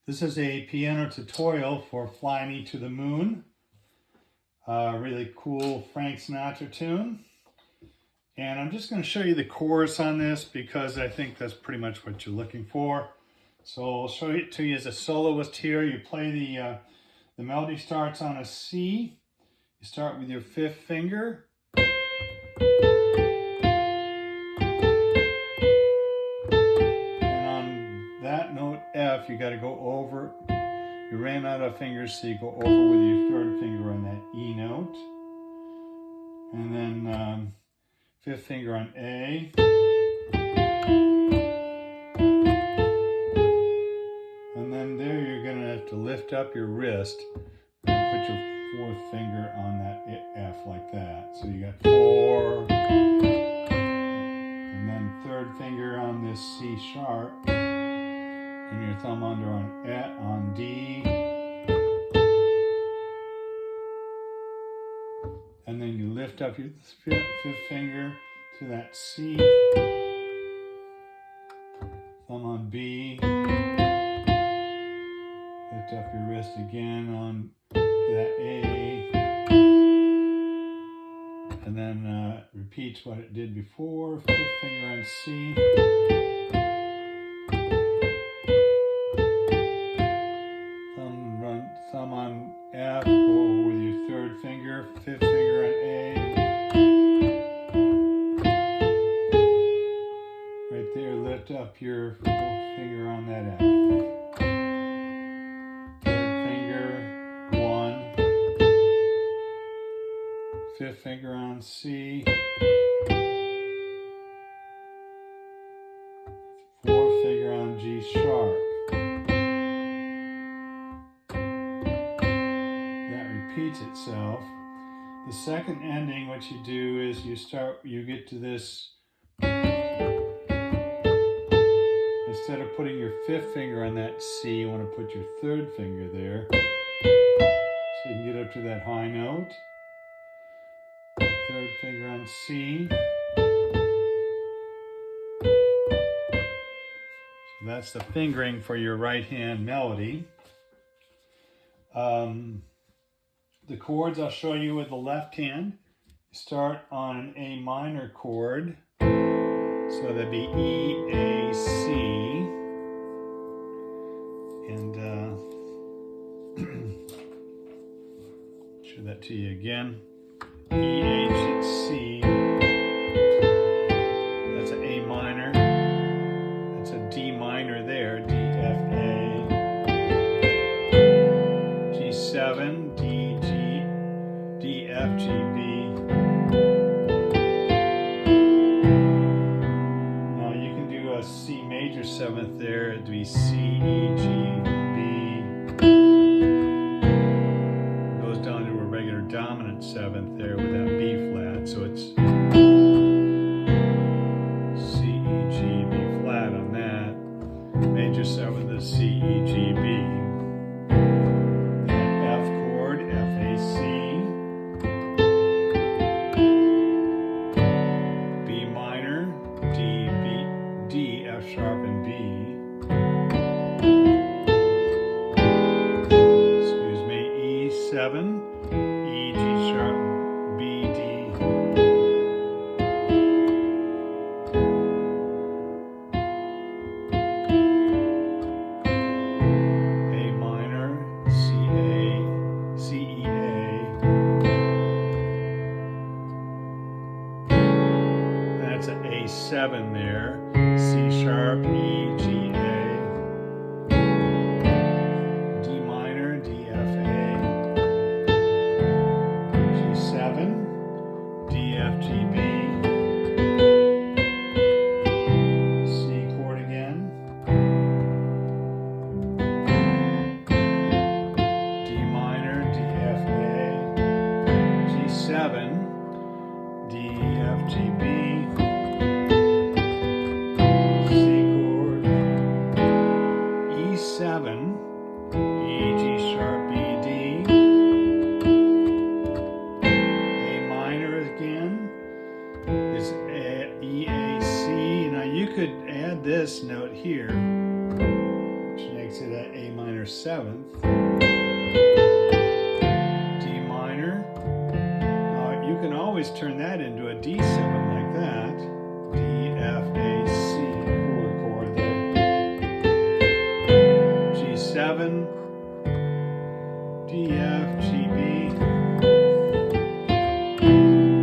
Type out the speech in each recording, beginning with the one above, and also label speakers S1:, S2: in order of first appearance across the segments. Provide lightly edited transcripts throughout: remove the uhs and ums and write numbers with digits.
S1: This is a piano tutorial for Fly Me to the Moon. Really cool Frank Sinatra tune. And I'm just going to show you the chorus on this because I think that's pretty much what you're looking for. So I'll show it to you as a soloist here. You play the melody starts on a C. You start with your fifth finger. And on that note F, you got to go over. You ran out of fingers, so you go over with your third finger on that E note. And then fifth finger on A. And then there you're going to have to lift up your wrist and put your fourth finger on that F like that. So you got 4. And then third finger on this C sharp. And your thumb under on D. And then you lift up your fifth finger to that C. Thumb on B. Lift up your wrist again on that A. And then repeats what it did before. Fifth finger on C. Thumb on F, go with your third finger, fifth finger on A. Right there, lift up your fourth finger on that F. Third finger, 1. Fifth finger on C. Fourth finger on G sharp. Repeats itself. The second ending, what you do is you get to this, instead of putting your fifth finger on that C, you want to put your third finger there. So you can get up to that high note. Third finger on C. So that's the fingering for your right hand melody. The chords I'll show you with the left hand. You start on an A minor chord. So that'd be E, A, C. And show that to you again. E, A, C. That's an A minor. That's a D minor there. D, F, A. G7, D, F, G, B. Now you can do a C major 7th there. It'd be C, E, G, B. It goes down to a regular dominant 7th there with that B flat. So it's C, E, G, B flat on that. Major 7th is C, E, G, B. F chord, F, A, C. Sharp and B. Excuse me, E7, E, G sharp, B, D. A minor, C, A, C, E, A. That's an A7 there. C sharp, E, G, A, D minor, D, F, A, G7, D, F, G, B, C chord again, D minor, D, F, A, G7, D, F, G, B, E7, E, G sharp, B, D, A minor again, is E, A, C. Now you could add this note here, which makes it an A minor minor 7th, D minor. You can always turn that into a D7 like that. D, F, A, C, cooler chord there. G7, D, F, G, B.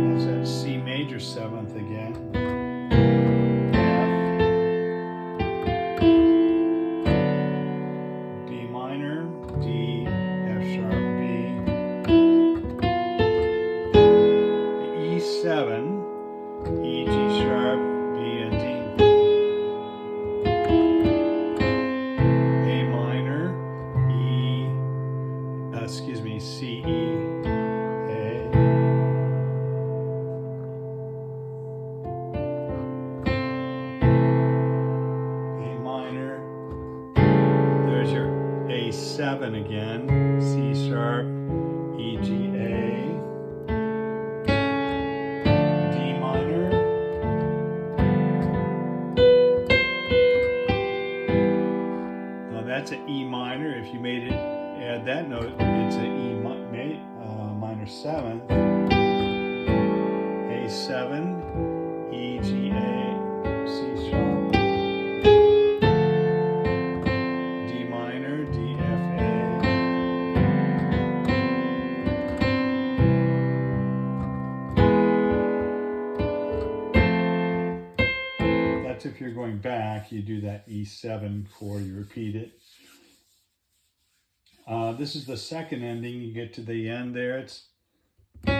S1: That's that C major 7th again. F, D minor, D, F sharp, B. E7, E, G sharp, B, and D. A minor, E, C, E, A. A minor. There's your A7 again, C sharp, E, G, A. That's an E minor. If you made it, add that note, it's an E minor 7th. A7, E, G, A, C sharp, D minor, D, F, A. That's if you're going back, you do that E7 chord, you repeat it. This is the second ending. You get to the end there. It's C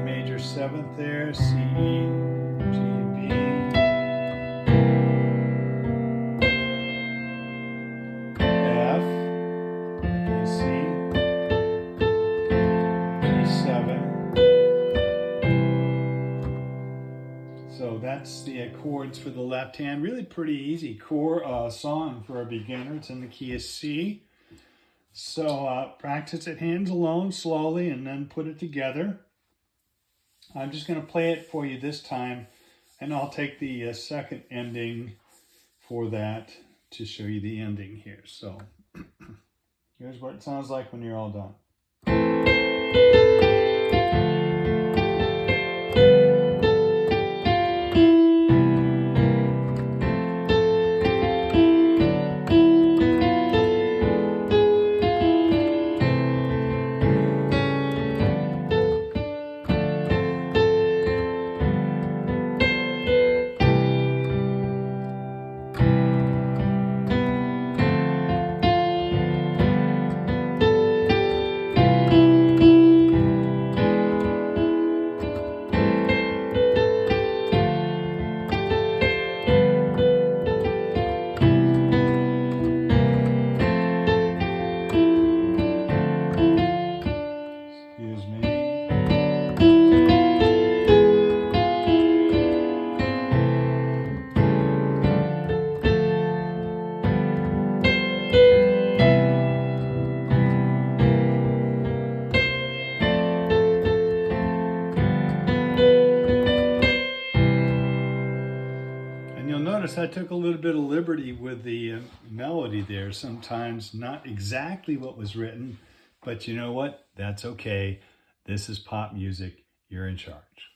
S1: major 7th there, C, E, G, B. F, B, C, G7. So that's the chords for the left hand. Really pretty easy song for a beginner. It's in the key of C. So practice it hands alone slowly and then put it together. I'm just going to play it for you this time, and I'll take the second ending for that to show you the ending here. So here's what it sounds like when you're all done. Notice I took a little bit of liberty with the melody there. Sometimes not exactly what was written, but you know what? That's okay. This is pop music. You're in charge.